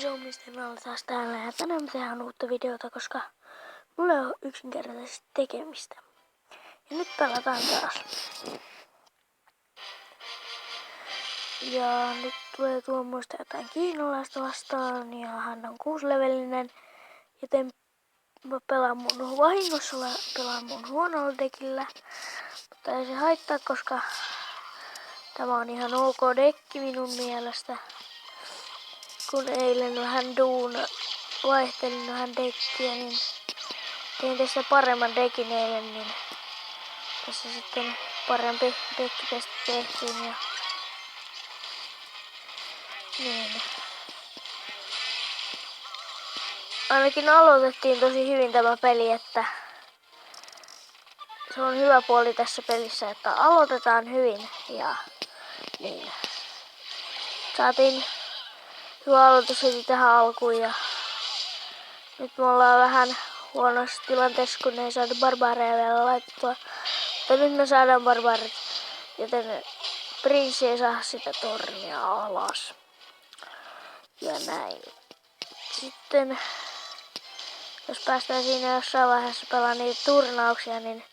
Zomisten alla taas täällä ja tänään me tehdään uutta videota, koska mulla ei ole yksinkertaisesti tekemistä. Ja nyt pelataan taas. Ja nyt tulee tuommoista jotain kiinalaista vastaan ja hän on 6-levelinen. Joten mä pelaan mun vahingossa, pelaan mun huonolla dekillä. Mutta ei se haittaa, koska tämä on ihan ok dekki minun mielestä. Kun eilen vähän vaihtelin vähän dekkiä, niin tein tästä paremman dekin eilen, niin tässä sitten parempi dekki tästä tehtiin ja niin. Ainakin aloitettiin tosi hyvin tämä peli, että se on hyvä puoli tässä pelissä, että aloitetaan hyvin ja niin. Saatiin hyvä aloitus heti tähän alkuun ja nyt me ollaan vähän huonossa tilanteessa, kun ei saada barbaareja vielä laitettua. Mutta nyt me saadaan barbaarit, joten prinssi ei saa sitä tornia alas. Ja näin. Sitten jos päästään siinä jossain vaiheessa pelaamaan niitä turnauksia, niin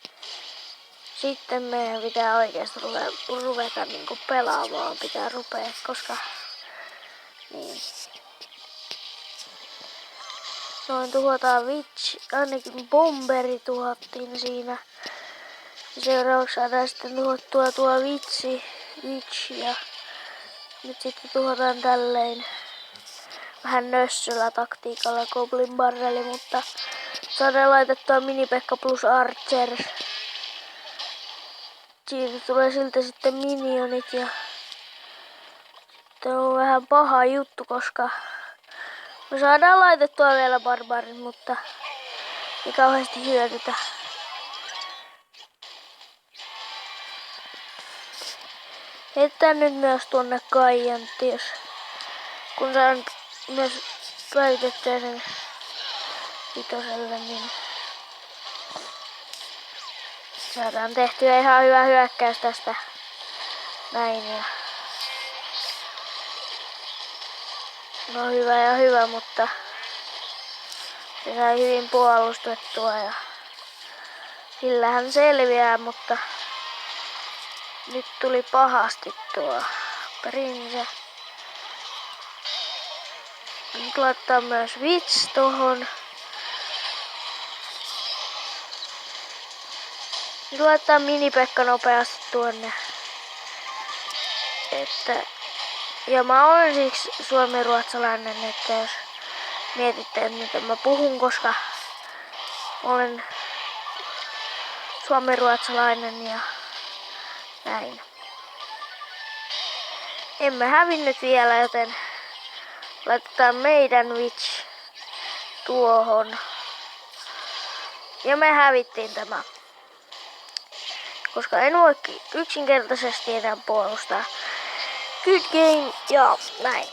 sitten meidän pitää oikeasti ruveta niinku pelaamaan. Pitää rupea, koska niin. Noin tuhotaan Witch, ainakin bomberi tuhottiin siinä. Ja seuraavaksi saadaan sitten tuhottua tuo Witch ja nyt sitten tuhotaan tälleen vähän nössöllä taktiikalla Goblin Barreli, mutta saadaan laitettua Mini-Pekka plus Archer. Siitä tulee siltä sitten minionit ja tämä on vähän paha juttu, koska me saadaan laitettua vielä barbaarit, mutta ei kauheasti hyödytä. Heitetään nyt myös tuonne Kaijantti, jos kun saan myös päivitettyä sen vitoselle, niin saadaan tehtyä ihan hyvä hyökkäys tästä näin. Ja no hyvä ja hyvä, mutta se sai hyvin puolustettua ja sillähän selviää, mutta nyt tuli pahasti tuo Prince. Nyt laittaa myös Witch tohon. Nyt laittaa Mini-Pekka nopeasti tuonne. Ja mä olen siksi suomi-ruotsalainen, että jos mietitte, että miten mä puhun, koska olen suomi-ruotsalainen ja näin. Emme hävinnyt vielä, joten laitetaan meidän Witch tuohon. Ja me hävittiin tämä. Koska en voi yksinkertaisesti enää puolustaa. Good game ja näin.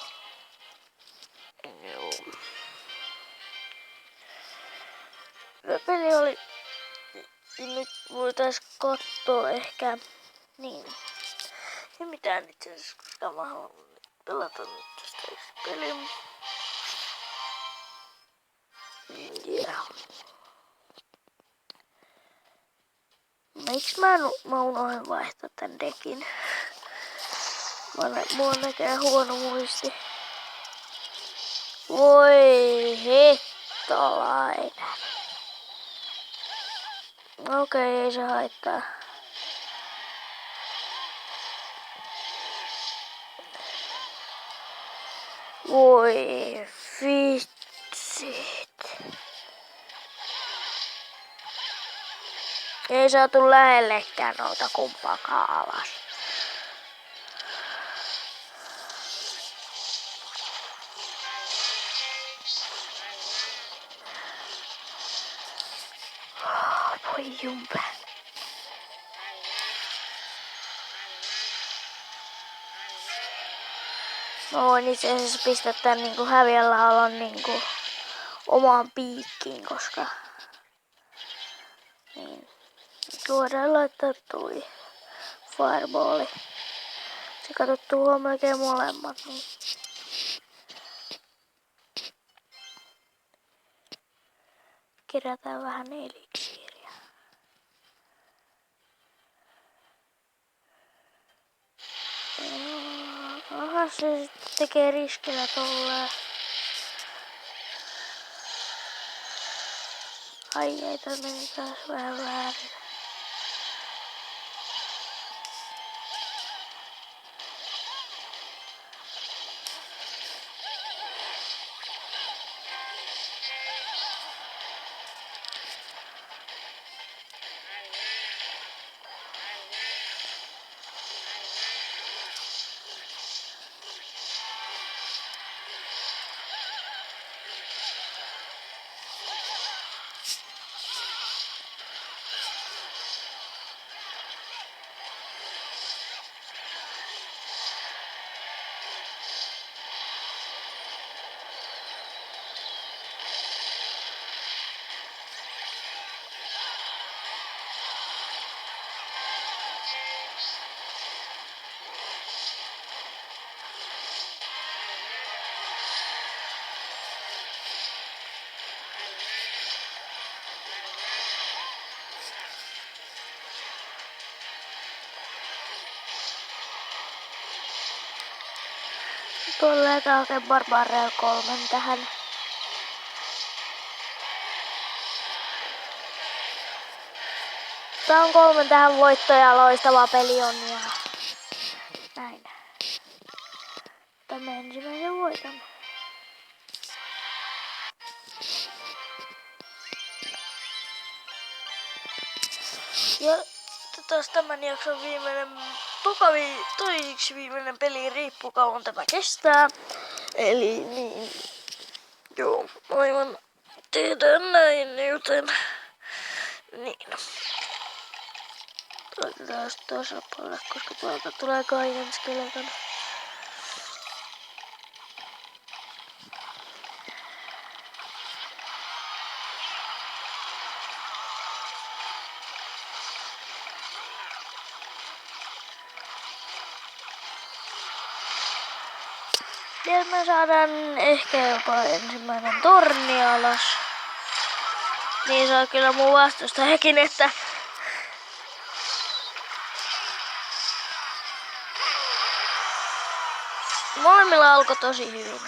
Hyvä peli oli. Nyt voitais katsoa ehkä. Niin. Ei mitään itse asiassa, koska mä haluan pelata nyt tästä yksi peli. Yeah. Miksi mä unohdin vaihtaa tän dekin? Mulla näkee huono muisti. Voi hittolainen. Okei, ei se haittaa. Voi vitsit. Ei saatu lähellekään noita kumpaakaan alas. Voi jumpe. Mä voin itse asiassa pistää tän niinku häviällä alan niinku omaan piikkiin, koska niin. Voidaan laittaa toi fireballi. Se kato tuo melkein molemmat. Niin. kerätään vähän eliksiiriä. Aha, se sitten tekee riskillä tolleen. Ai ei, toi meni taas vähän väärin. Tulee oikein Barbaria 3 tähän. Tää on 3 tähän voittoja, loistava peli on ja näin. Tämä ensimmäisen voiton. Ja taas tämän jakson viimeinen, toiseksi viimeinen peli, riippuu kauan tämä kestää. Eli niin, joo, aivan tehdään näin, joten niin. Laitetaan tuossa puolella, koska tuolta tulee Giant Skeleton. Ja me saadaan ehkä jopa ensimmäinen torni alas. Niin saa kyllä mun vastustajakin, että molemmilla alkoi tosi hyvin.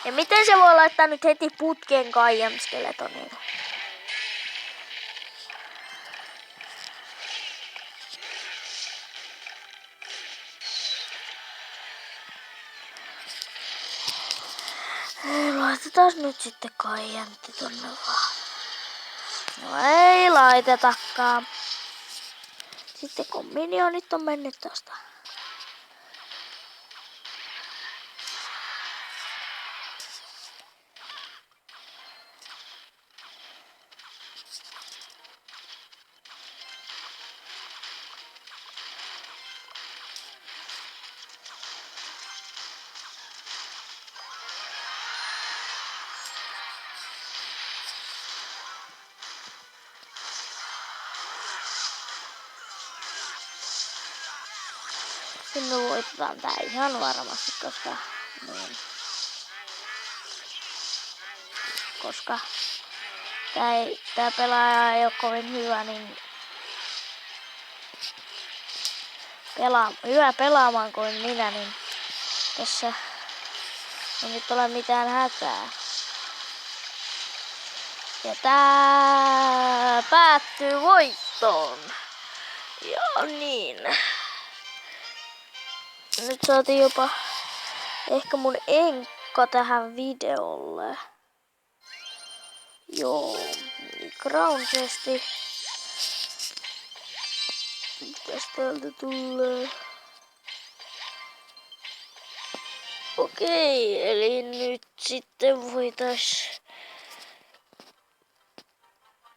Ja miten se voi laittaa nyt heti putkeen Giant Skeletonin? Laitetaan nyt sitten Giantti tonne vaan. No ei laitetakaan. Sitten kun minionit on mennyt tosta. Me voitetaan tää ihan varmasti, koska tää pelaaja ei oo kovin hyvä, niin hyvä pelaamaan kuin minä, niin tässä ei nyt ole mitään hätää. Ja tää päättyy voittoon. Ja niin. Nyt saatiin jopa ehkä mun enkka tähän videolle. Joo, Crown Chesti. Mitäs täältä tulee? Okei, eli nyt sitten voitais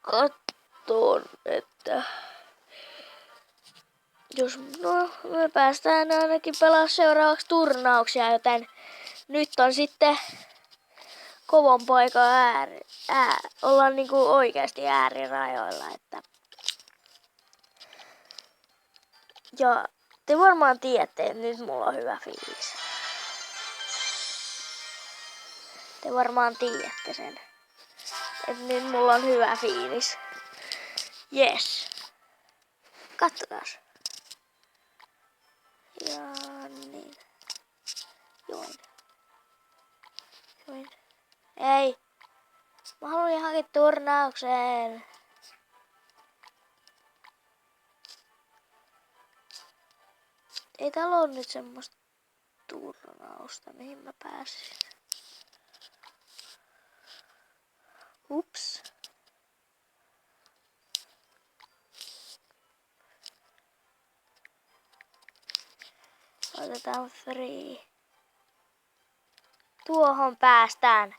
katsoa, että jos me päästään ainakin pelaamaan seuraavaksi turnauksia, joten nyt on sitten kovan paikan ollaan niinku oikeasti äärirajoilla, että ja te varmaan tiedätte, että nyt mulla on hyvä fiilis. Te varmaan tiedätte sen. Et nyt mulla on hyvä fiilis. Yes. Katsotaas. Ja niin. Join. Ei. Mä haluan johonkin turnaukseen. Ei täällä ole nyt semmoista turnausta, mihin mä pääsisin. Ups. Otetaan free. Tuohon päästään.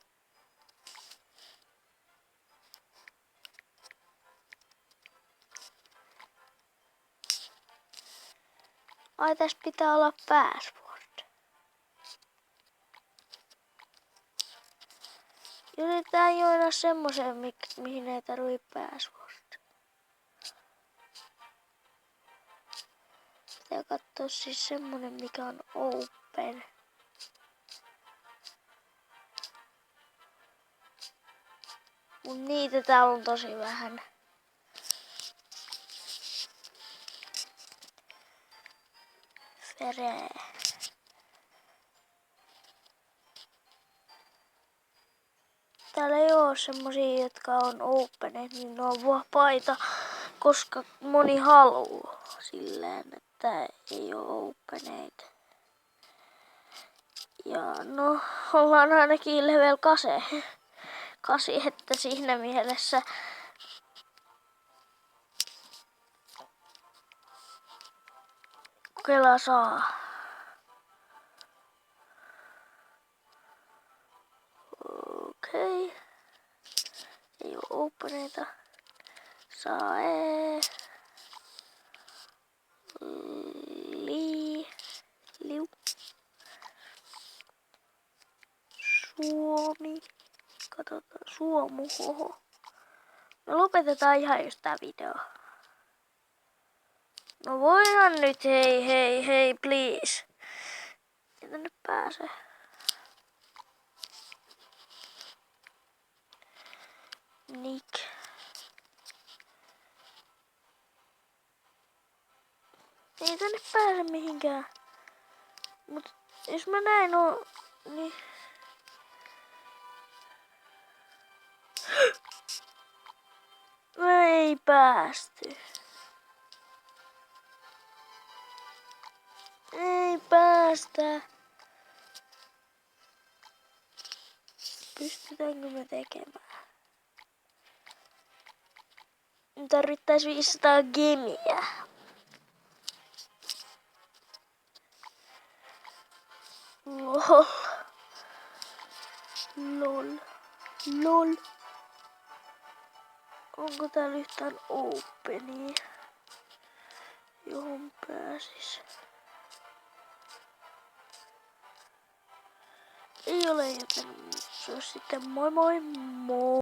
Ai, tässä pitää olla password. Yritetään joina semmosen, mihin ei tarvii password. Pitää katsoa siis semmonen, mikä on open. Mut niitä täällä on tosi vähän. Fere. Täällä ei oo semmosia, jotka on openeet, niin ne on vapaita, koska moni haluu silleen, että ei oo openeet. Ja no, ollaan ainakin level 8, että siinä mielessä Kela saa. Okei. Ei oo openeita. Saa liu. Suomi. Katsotaan. Suomu. Oho. No lopetetaan ihan just tää video. No voihan nyt, hei, please. Ei tänne pääse. Nick. Ei tänne pääse mihinkään. Mut jos mä näin on, niin... Me ei päästy. Ei päästä. Pystytäänkö me tekemään? Tarvittais 500 gemiä. Lol. Onko täällä yhtään openia, johon pääsis? Ei ole, joten se on sitten moi moi.